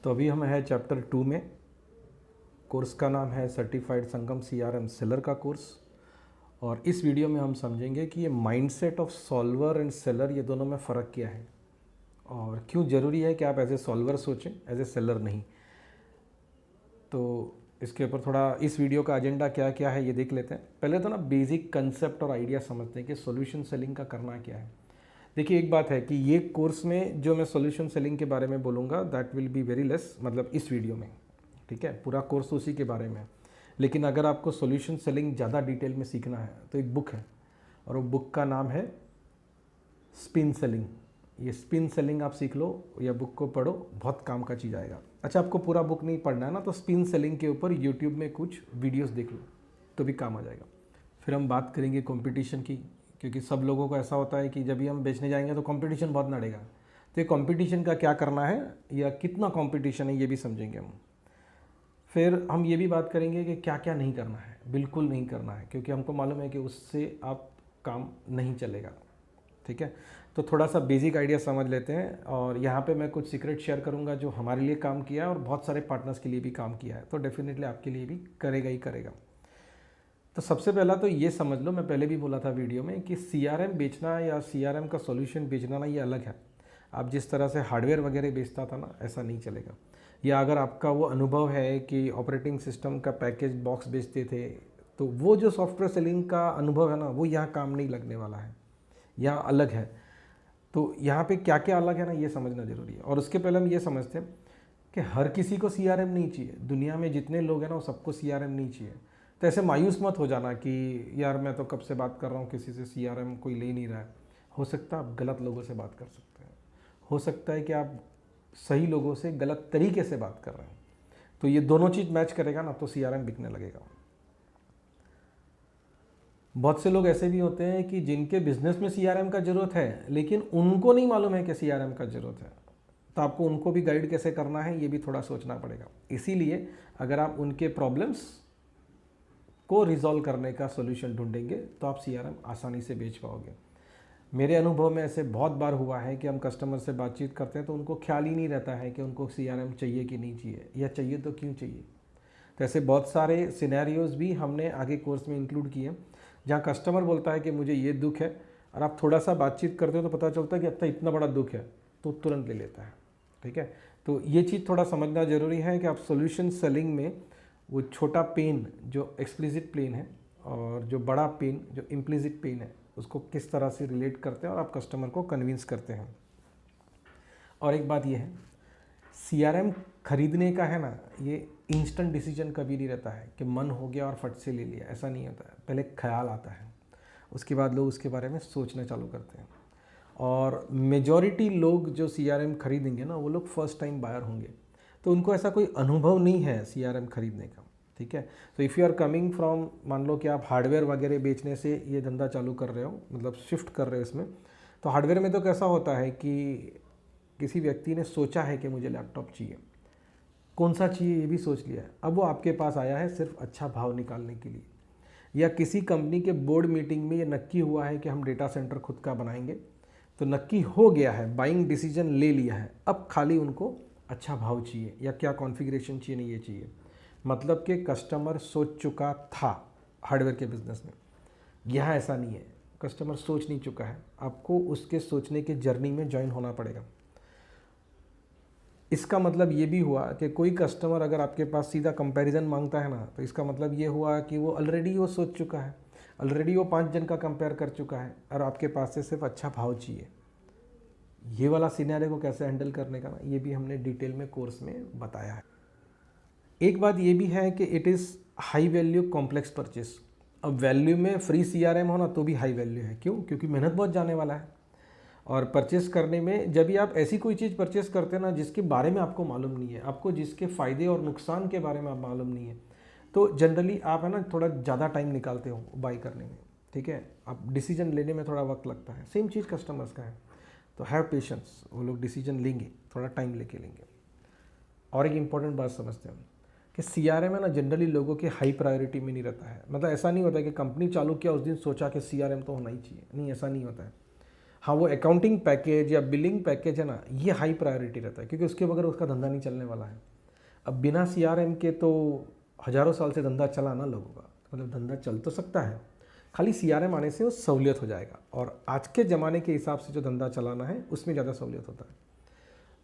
तो अभी हम है चैप्टर 2 में। कोर्स का नाम है सर्टिफाइड संगम CRM सेलर का कोर्स। और इस वीडियो में हम समझेंगे कि ये mindset of solver and seller, ये दोनों में फ़र्क क्या है और क्यों ज़रूरी है कि आप एज ए सॉल्वर सोचें, एज ए सेलर नहीं। तो इसके ऊपर थोड़ा इस वीडियो का एजेंडा क्या क्या है ये देख लेते हैं। पहले तो ना बेसिक कंसेप्ट और आइडिया समझते हैं कि सॉल्यूशन सेलिंग का करना क्या है। देखिए, एक बात है कि ये कोर्स में जो मैं सॉल्यूशन सेलिंग के बारे में बोलूँगा that will be very less, मतलब इस वीडियो में, ठीक है। पूरा कोर्स उसी के बारे में है। लेकिन अगर आपको सॉल्यूशन सेलिंग ज़्यादा डिटेल में सीखना है तो एक बुक है और वो बुक का नाम है स्पिन सेलिंग। ये स्पिन सेलिंग आप सीख लो या बुक को पढ़ो, बहुत काम का चीज़ आएगा। अच्छा, आपको पूरा बुक नहीं पढ़ना है ना, तो स्पिन सेलिंग के ऊपर यूट्यूब में कुछ वीडियोस देख लो तो भी काम आ जाएगा। फिर हम बात करेंगे कंपटीशन की, क्योंकि सब लोगों को ऐसा होता है कि जब भी हम बेचने जाएंगे तो कंपटीशन बहुत लड़ेगा। तो ये कंपटीशन का क्या करना है या कितना कंपटीशन है ये भी समझेंगे हम। फिर हम ये भी बात करेंगे कि क्या क्या नहीं करना है, बिल्कुल नहीं करना है, क्योंकि हमको मालूम है कि उससे आप काम नहीं चलेगा, ठीक है। तो थोड़ा सा बेसिक आइडिया समझ लेते हैं। और यहाँ पे मैं कुछ सीक्रेट शेयर करूँगा जो हमारे लिए काम किया है और बहुत सारे पार्टनर्स के लिए भी काम किया है, तो डेफिनेटली आपके लिए भी करेगा ही करेगा। तो सबसे पहला तो ये समझ लो, मैं पहले भी बोला था वीडियो में कि CRM बेचना या CRM का सॉल्यूशन बेचना ना, ये अलग है। आप जिस तरह से हार्डवेयर वगैरह बेचता था ना, ऐसा नहीं चलेगा। या अगर आपका वो अनुभव है कि ऑपरेटिंग सिस्टम का पैकेज बॉक्स बेचते थे, तो वो जो सॉफ्टवेयर सेलिंग का अनुभव है ना, वो यहाँ काम नहीं लगने वाला है, यहाँ अलग है। तो यहाँ पे क्या क्या अलग है ना, ये समझना ज़रूरी है। और उसके पहले हम ये समझते हैं कि हर किसी को CRM नहीं चाहिए। दुनिया में जितने लोग हैं ना, वो सबको CRM नहीं चाहिए। तो ऐसे मायूस मत हो जाना कि यार मैं तो कब से बात कर रहा हूँ किसी से, CRM कोई ले नहीं रहा है। हो सकता है आप गलत लोगों से बात कर सकते हैं, हो सकता है कि आप सही लोगों से गलत तरीके से बात कर रहे हैं। तो ये दोनों चीज़ मैच करेगा ना, तो CRM बिकने लगेगा। बहुत से लोग ऐसे भी होते हैं कि जिनके बिजनेस में CRM का ज़रूरत है, लेकिन उनको नहीं मालूम है कि CRM का ज़रूरत है। तो आपको उनको भी गाइड कैसे करना है ये भी थोड़ा सोचना पड़ेगा। इसीलिए अगर आप उनके प्रॉब्लम्स को रिजॉल्व करने का सॉल्यूशन ढूंढेंगे तो आप CRM आसानी से बेच पाओगे। मेरे अनुभव में ऐसे बहुत बार हुआ है कि हम कस्टमर से बातचीत करते हैं तो उनको ख्याल ही नहीं रहता है कि उनको CRM चाहिए कि नहीं चाहिए, या चाहिए तो क्यों चाहिए। तो ऐसे बहुत सारे सिनेरियोज़ भी हमने आगे कोर्स में इंक्लूड किए, जहाँ कस्टमर बोलता है कि मुझे ये दुख है, और आप थोड़ा सा बातचीत करते हो तो पता चलता है कि अच्छा इतना बड़ा दुख है, तो तुरंत ले लेता है, ठीक है। तो ये चीज़ थोड़ा समझना ज़रूरी है कि आप सॉल्यूशन सेलिंग में वो छोटा पेन जो एक्सप्लिसिट पेन है और जो बड़ा पेन जो इम्प्लिसिट पेन है, उसको किस तरह से रिलेट करते हैं और आप कस्टमर को कन्विंस करते हैं। और एक बात ये है, CRM खरीदने का है ना, ये इंस्टेंट डिसीजन कभी नहीं रहता है कि मन हो गया और फट से ले लिया, ऐसा नहीं होता है। पहले ख्याल आता है, उसके बाद लोग उसके बारे में सोचना चालू करते हैं। और मेजॉरिटी लोग जो CRM खरीदेंगे ना, वो लोग फर्स्ट टाइम बायर होंगे, तो उनको ऐसा कोई अनुभव नहीं है CRM खरीदने का, ठीक है। तो if you are coming from, मान लो कि आप हार्डवेयर वगैरह बेचने से ये धंधा चालू कर रहे हो, मतलब शिफ्ट कर रहे हो इसमें, तो हार्डवेयर में तो कैसा होता है कि किसी व्यक्ति ने सोचा है कि मुझे लैपटॉप चाहिए, कौन सा चाहिए ये भी सोच लिया है, अब वो आपके पास आया है सिर्फ अच्छा भाव निकालने के लिए। या किसी कंपनी के बोर्ड मीटिंग में ये नक्की हुआ है कि हम डेटा सेंटर खुद का बनाएंगे, तो नक्की हो गया है, बाइंग डिसीजन ले लिया है, अब खाली उनको अच्छा भाव चाहिए या क्या कॉन्फ़िगरेशन चाहिए, नहीं ये चाहिए। मतलब कि कस्टमर सोच चुका था हार्डवेयर के बिजनेस में। यहाँ ऐसा नहीं है, कस्टमर सोच नहीं चुका है, आपको उसके सोचने के जर्नी में ज्वाइन होना पड़ेगा। इसका मतलब ये भी हुआ कि कोई कस्टमर अगर आपके पास सीधा कंपैरिजन मांगता है ना, तो इसका मतलब ये हुआ कि वो ऑलरेडी वो सोच चुका है, ऑलरेडी वो 5 जन का कंपेयर कर चुका है और आपके पास से सिर्फ अच्छा भाव चाहिए। ये वाला सिनेरियो को कैसे हैंडल करने का ना, ये भी हमने डिटेल में कोर्स में बताया है। एक बात ये भी है कि it is high value complex purchase. अब वैल्यू में फ्री CRM हो ना तो भी हाई वैल्यू है, क्यों? क्योंकि मेहनत बहुत जाने वाला है। और परचेस करने में जब भी आप ऐसी कोई चीज़ परचेस करते हैं ना जिसके बारे में आपको मालूम नहीं है, आपको जिसके फ़ायदे और नुकसान के बारे में आप मालूम नहीं है, तो जनरली आप है ना थोड़ा ज़्यादा टाइम निकालते हो बाई करने में, ठीक है। आप डिसीजन लेने में थोड़ा वक्त लगता है। सेम चीज़ कस्टमर्स का है, तो हैव पेशेंस, वो लोग डिसीजन लेंगे, थोड़ा टाइम लेके लेंगे। और एक इम्पॉर्टेंट बात समझते हैं कि CRM है ना जनरली लोगों के हाई प्रायोरिटी में नहीं रहता है। मतलब ऐसा नहीं होता है कि कंपनी चालू किया उस दिन सोचा कि CRM तो होना ही चाहिए, नहीं, ऐसा नहीं होता है। हाँ, वो अकाउंटिंग पैकेज या बिलिंग पैकेज है ना, ये हाई प्रायोरिटी रहता है, क्योंकि उसके बगैर उसका धंधा नहीं चलने वाला है। अब बिना सीआरएम के तो हज़ारों साल से धंधा चला ना लोगों का, मतलब धंधा चल तो सकता है, खाली सीआरएम आने से वो सहूलियत हो जाएगा। और आज के ज़माने के हिसाब से जो धंधा चलाना है उसमें ज़्यादा सहूलियत होता है।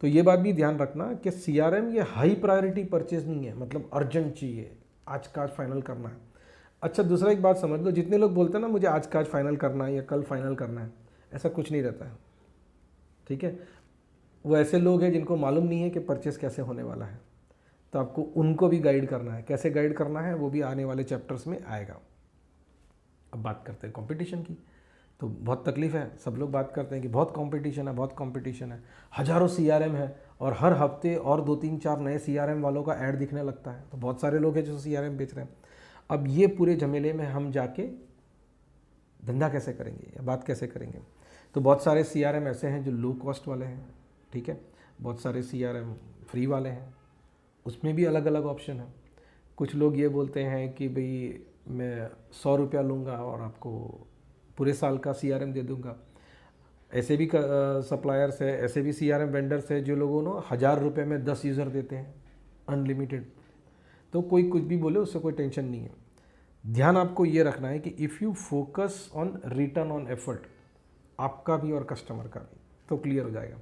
तो ये बात भी ध्यान रखना कि सीआरएम ये हाई प्रायोरिटी परचेज नहीं है, मतलब अर्जेंट चाहिए, आज का आज फाइनल करना है। अच्छा, दूसरा एक बात समझ लो, जितने लोग बोलते हैं ना मुझे आज का आज फाइनल करना है या कल फाइनल करना है, ऐसा कुछ नहीं रहता है, ठीक है। वो ऐसे लोग हैं जिनको मालूम नहीं है कि परचेस कैसे होने वाला है, तो आपको उनको भी गाइड करना है। कैसे गाइड करना है वो भी आने वाले चैप्टर्स में आएगा। अब बात करते हैं कंपटीशन की, तो बहुत तकलीफ है। सब लोग बात करते हैं कि बहुत कंपटीशन है, बहुत कंपटीशन है, हज़ारों सीआरएम है और हर हफ्ते और 2-3-4 नए सीआरएम वालों का ऐड दिखने लगता है, तो बहुत सारे लोग हैं जो सीआरएम बेच रहे हैं। अब ये पूरे झमेले में हम जाके धंधा कैसे करेंगे या बात कैसे करेंगे? तो बहुत सारे सीआरएम ऐसे हैं जो लो कॉस्ट वाले हैं, ठीक है, बहुत सारे सीआरएम फ्री वाले हैं, उसमें भी अलग अलग ऑप्शन है। कुछ लोग ये बोलते हैं कि भाई मैं 100 रुपया लूँगा और आपको पूरे साल का सीआरएम दे दूँगा। ऐसे भी सप्लायर्स है, ऐसे भी सीआरएम वेंडर्स है जो लोगों ने 1000 रुपये में 10 यूज़र देते हैं अनलिमिटेड। तो कोई कुछ भी बोले उससे कोई टेंशन नहीं है। ध्यान आपको ये रखना है कि if you focus on return on effort, आपका भी और कस्टमर का भी, तो क्लियर हो जाएगा।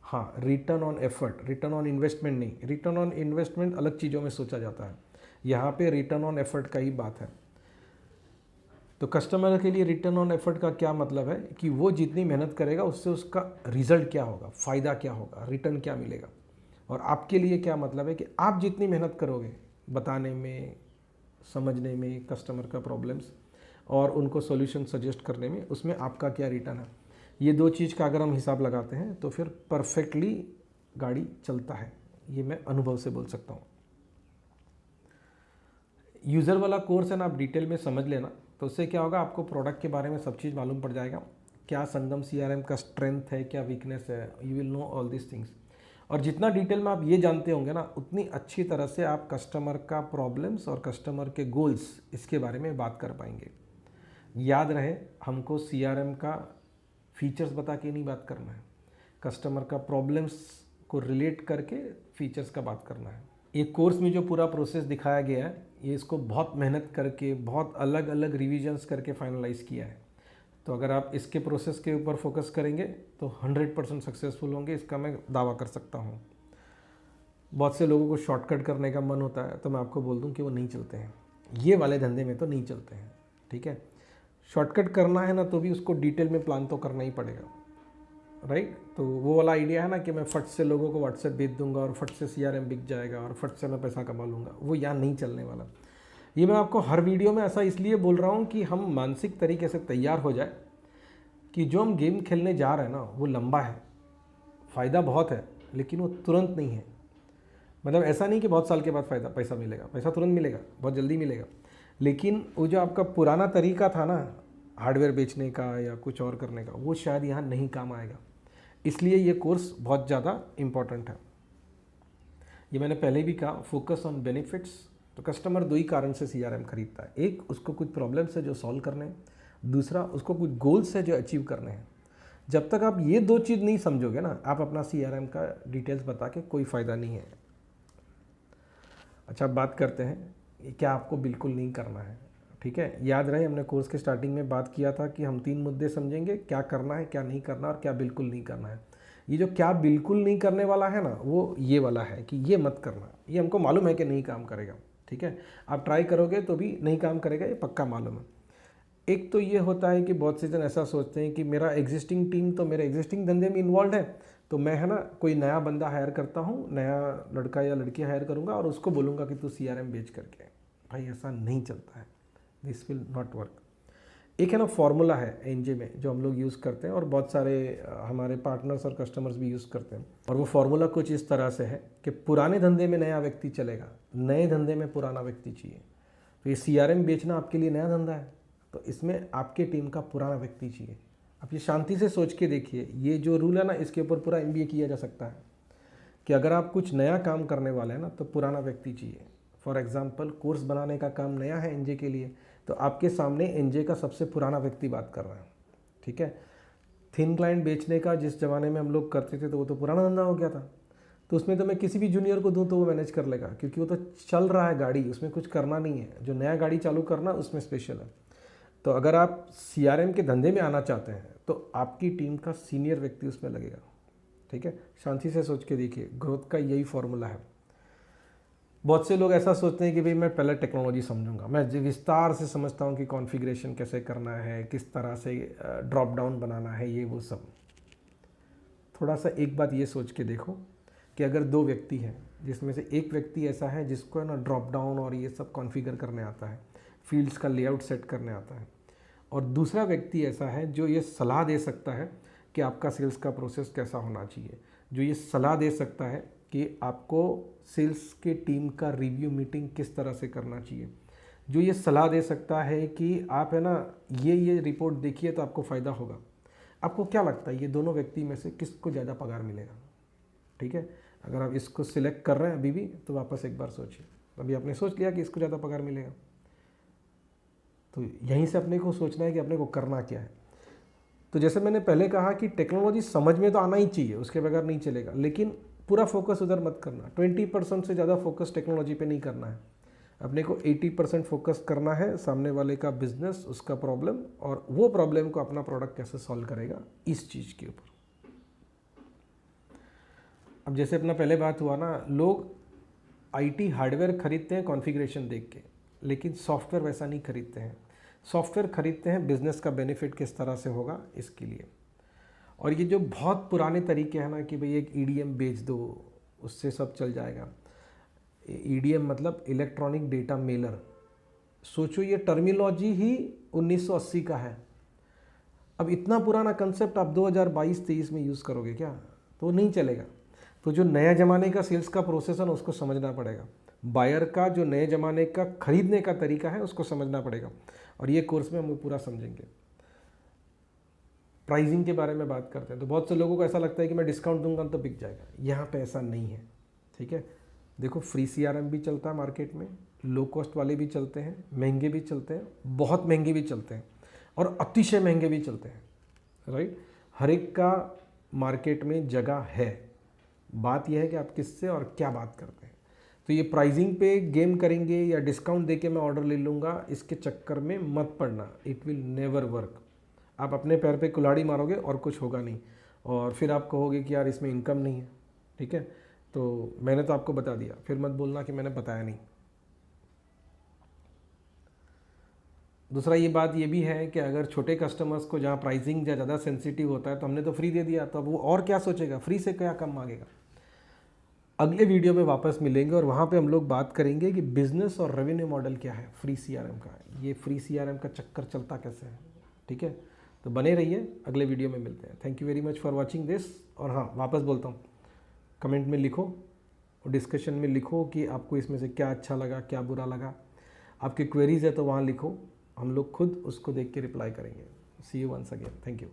हाँ, return on effort, return on investment नहीं। रिटर्न ऑन इन्वेस्टमेंट अलग चीज़ों में सोचा जाता है, यहाँ पे रिटर्न ऑन एफर्ट का ही बात है। तो कस्टमर के लिए रिटर्न ऑन एफर्ट का क्या मतलब है कि वो जितनी मेहनत करेगा उससे उसका रिजल्ट क्या होगा, फ़ायदा क्या होगा, रिटर्न क्या मिलेगा। और आपके लिए क्या मतलब है कि आप जितनी मेहनत करोगे बताने में, समझने में कस्टमर का प्रॉब्लम्स और उनको सॉल्यूशन सजेस्ट करने में, उसमें आपका क्या रिटर्न है। ये दो चीज़ का अगर हम हिसाब लगाते हैं तो फिर परफेक्टली गाड़ी चलता है, ये मैं अनुभव से बोल सकता हूँ। यूज़र वाला कोर्स है ना, आप डिटेल में समझ लेना, तो उससे क्या होगा, आपको प्रोडक्ट के बारे में सब चीज़ मालूम पड़ जाएगा, क्या संगम सीआरएम का स्ट्रेंथ है, क्या वीकनेस है, you will know all this things. और जितना डिटेल में आप ये जानते होंगे ना, उतनी अच्छी तरह से आप कस्टमर का प्रॉब्लम्स और कस्टमर के गोल्स इसके बारे में बात कर पाएंगे। याद रहे, हमको सीआरएम का फीचर्स बता के नहीं बात करना है, कस्टमर का प्रॉब्लम्स को रिलेट करके फीचर्स का बात करना है। एक कोर्स में जो पूरा प्रोसेस दिखाया गया है, ये इसको बहुत मेहनत करके, बहुत अलग अलग रिविजन्स करके फाइनलाइज किया है। तो अगर आप इसके प्रोसेस के ऊपर फोकस करेंगे तो 100% सक्सेसफुल होंगे, इसका मैं दावा कर सकता हूँ। बहुत से लोगों को शॉर्टकट करने का मन होता है, तो मैं आपको बोल दूँ कि वो नहीं चलते हैं, ये वाले धंधे में तो नहीं चलते हैं, ठीक है। शॉर्टकट करना है ना, तो भी उसको डिटेल में प्लान तो करना ही पड़ेगा, राइट। तो वो वाला आइडिया है ना कि मैं फट से लोगों को व्हाट्सएप भेज दूंगा और फट से सीआरएम बिक जाएगा और फट से मैं पैसा कमा लूँगा, वो यहाँ नहीं चलने वाला। ये मैं आपको हर वीडियो में ऐसा इसलिए बोल रहा हूँ कि हम मानसिक तरीके से तैयार हो जाए कि जो हम गेम खेलने जा रहे हैं ना वो लंबा है, फ़ायदा बहुत है, लेकिन वो तुरंत नहीं है। मतलब ऐसा नहीं कि बहुत साल के बाद पैसा मिलेगा, पैसा तुरंत मिलेगा, बहुत जल्दी मिलेगा, लेकिन वो जो आपका पुराना तरीका था ना हार्डवेयर बेचने का या कुछ और करने का, वो शायद यहाँ नहीं काम आएगा। इसलिए ये कोर्स बहुत ज़्यादा इम्पॉर्टेंट है। ये मैंने पहले भी कहा, फोकस ऑन बेनिफिट्स। तो कस्टमर दो ही कारण से सीआरएम खरीदता है, एक उसको कुछ प्रॉब्लम्स है जो सॉल्व करने हैं, दूसरा उसको कुछ गोल्स है जो अचीव करने हैं। जब तक आप ये दो चीज़ नहीं समझोगे ना, आप अपना सीआरएम का डिटेल्स बता के कोई फ़ायदा नहीं है। अच्छा, बात करते हैं क्या आपको बिल्कुल नहीं करना है, ठीक है। याद रहे, हमने कोर्स के स्टार्टिंग में बात किया था कि हम 3 मुद्दे समझेंगे, क्या करना है, क्या नहीं करना और क्या बिल्कुल नहीं करना है। ये जो क्या बिल्कुल नहीं करने वाला है ना, वो ये वाला है कि ये मत करना, ये हमको मालूम है कि नहीं काम करेगा, ठीक है। आप ट्राई करोगे तो भी नहीं काम करेगा, ये पक्का मालूम है। एक तो ये होता है कि बहुत से जन ऐसा सोचते हैं कि मेरा एग्जिस्टिंग टीम तो मेरे एग्जिस्टिंग धंधे में इन्वॉल्व है, तो मैं है ना कोई नया बंदा हायर करता हूँ, नया लड़का या लड़की हायर करूँगा और उसको बोलूँगा कि तू सीआरएम बेच करके। भाई ऐसा नहीं चलता है, दिस विल नॉट वर्क। एक है ना फॉर्मूला है एनजे में जो हम लोग यूज़ करते हैं और बहुत सारे हमारे पार्टनर्स और कस्टमर्स भी यूज़ करते हैं, और वो फॉर्मूला कुछ इस तरह से है कि पुराने धंधे में नया व्यक्ति चलेगा, नए धंधे में पुराना व्यक्ति चाहिए। तो ये सीआरएम बेचना आपके लिए नया धंधा है, तो इसमें आपके टीम का पुराना व्यक्ति चाहिए। आप ये शांति से सोच के देखिए, ये जो रूल है ना, इसके ऊपर पूरा एमबीए किया जा सकता है कि अगर आप कुछ नया काम करने वाले हैं ना, तो पुराना व्यक्ति चाहिए। फॉर एग्जांपल, कोर्स बनाने का काम नया है एनजे के लिए, तो आपके सामने एनजे का सबसे पुराना व्यक्ति बात कर रहा है, ठीक है। थिन क्लाइंट बेचने का जिस ज़माने में हम लोग करते थे तो वो तो पुराना धंधा हो गया था। तो उसमें तो मैं किसी भी जूनियर को दूं तो वो मैनेज कर लेगा, क्योंकि वो तो चल रहा है गाड़ी, उसमें कुछ करना नहीं है। जो नया गाड़ी चालू करना उसमें स्पेशल है। तो अगर आप CRM के धंधे में आना चाहते हैं तो आपकी टीम का सीनियर व्यक्ति उसमें लगेगा। ठीक है, शांति से सोच के देखिए, ग्रोथ का यही फॉर्मूला है। बहुत से लोग ऐसा सोचते हैं कि भाई मैं पहले टेक्नोलॉजी समझूंगा, मैं विस्तार से समझता हूँ कि कॉन्फ़िगरेशन कैसे करना है, किस तरह से ड्रॉप डाउन बनाना है, ये वो सब। थोड़ा सा एक बात ये सोच के देखो कि अगर 2 व्यक्ति हैं जिसमें से एक व्यक्ति ऐसा है जिसको है ना ड्रॉप डाउन और ये सब कॉन्फ़िगर करने आता है, फील्ड्स का लेआउट सेट करने आता है, और दूसरा व्यक्ति ऐसा है जो ये सलाह दे सकता है कि आपका सेल्स का प्रोसेस कैसा होना चाहिए, जो ये सलाह दे सकता है कि आपको सेल्स के टीम का रिव्यू मीटिंग किस तरह से करना चाहिए, जो ये सलाह दे सकता है कि आप है ना ये रिपोर्ट देखिए तो आपको फ़ायदा होगा। आपको क्या लगता है ये दोनों व्यक्ति में से किसको ज़्यादा पगार मिलेगा? ठीक है, अगर आप इसको सिलेक्ट कर रहे हैं अभी भी तो वापस एक बार सोचिए। अभी आपने सोच लिया कि इसको ज़्यादा पगार मिलेगा, तो यहीं से अपने को सोचना है कि अपने को करना क्या है। तो जैसे मैंने पहले कहा कि टेक्नोलॉजी समझ में तो आना ही चाहिए, उसके बगैर नहीं चलेगा, लेकिन पूरा फोकस उधर मत करना। 20% से ज़्यादा फोकस टेक्नोलॉजी पे नहीं करना है। अपने को 80% फोकस करना है सामने वाले का बिजनेस, उसका प्रॉब्लम, और वो प्रॉब्लम को अपना प्रोडक्ट कैसे सॉल्व करेगा, इस चीज़ के ऊपर। अब जैसे अपना पहले बात हुआ ना, लोग IT हार्डवेयर खरीदते हैं कॉन्फ़िगरेशन देख के, लेकिन सॉफ्टवेयर वैसा नहीं खरीदते हैं। सॉफ्टवेयर खरीदते हैं बिज़नेस का बेनिफिट किस तरह से होगा इसके लिए। और ये जो बहुत पुराने तरीके हैं ना कि भाई एक EDM बेच दो उससे सब चल जाएगा। EDM मतलब इलेक्ट्रॉनिक डेटा मेलर। सोचो ये टर्मिनोलॉजी ही 1980 का है। अब इतना पुराना कंसेप्ट आप 2022-23 में यूज़ करोगे क्या? तो नहीं चलेगा। तो जो नया ज़माने का सेल्स का प्रोसेस है ना उसको समझना पड़ेगा। बायर का जो नए ज़माने का खरीदने का तरीका है उसको समझना पड़ेगा, और ये कोर्स में हम पूरा समझेंगे। प्राइसिंग के बारे में बात करते हैं तो बहुत से लोगों को ऐसा लगता है कि मैं डिस्काउंट दूंगा तो बिक जाएगा। यहाँ पे ऐसा नहीं है। ठीक है, देखो फ्री CRM भी चलता है मार्केट में, लो कॉस्ट वाले भी चलते हैं, महंगे भी चलते हैं, बहुत महंगे भी चलते हैं, और अतिशय महंगे भी चलते हैं। राइट, हर एक का मार्केट में जगह है। बात यह है कि आप किससे और क्या बात करते हैं। तो ये प्राइसिंग पे गेम करेंगे या डिस्काउंट देके मैं ऑर्डर ले लूँगा, इसके चक्कर में मत पड़ना। It will never work. आप अपने पैर पे कुल्हाड़ी मारोगे और कुछ होगा नहीं, और फिर आप कहोगे कि यार इसमें इनकम नहीं है। ठीक है, तो मैंने तो आपको बता दिया, फिर मत बोलना कि मैंने बताया नहीं। दूसरा ये बात ये भी है कि अगर छोटे कस्टमर्स को जहाँ प्राइसिंग ज़्यादा सेंसिटिव होता है तो हमने तो फ्री दे दिया, तो अब वो और क्या सोचेगा, फ्री से क्या कम मांगेगा। अगले वीडियो में वापस मिलेंगे और वहाँ पे हम लोग बात करेंगे कि बिज़नेस और रेवेन्यू मॉडल क्या है फ्री CRM का। ये फ्री CRM का चक्कर चलता कैसे है। ठीक है, तो बने रहिए, अगले वीडियो में मिलते हैं। Thank you very much for watching this. और हाँ, वापस बोलता हूँ, कमेंट में लिखो और डिस्कशन में लिखो कि आपको इसमें से क्या अच्छा लगा, क्या बुरा लगा। आपकी क्वेरीज़ है तो वहाँ लिखो, हम लोग खुद उसको देख के रिप्लाई करेंगे। See you once again, thank you.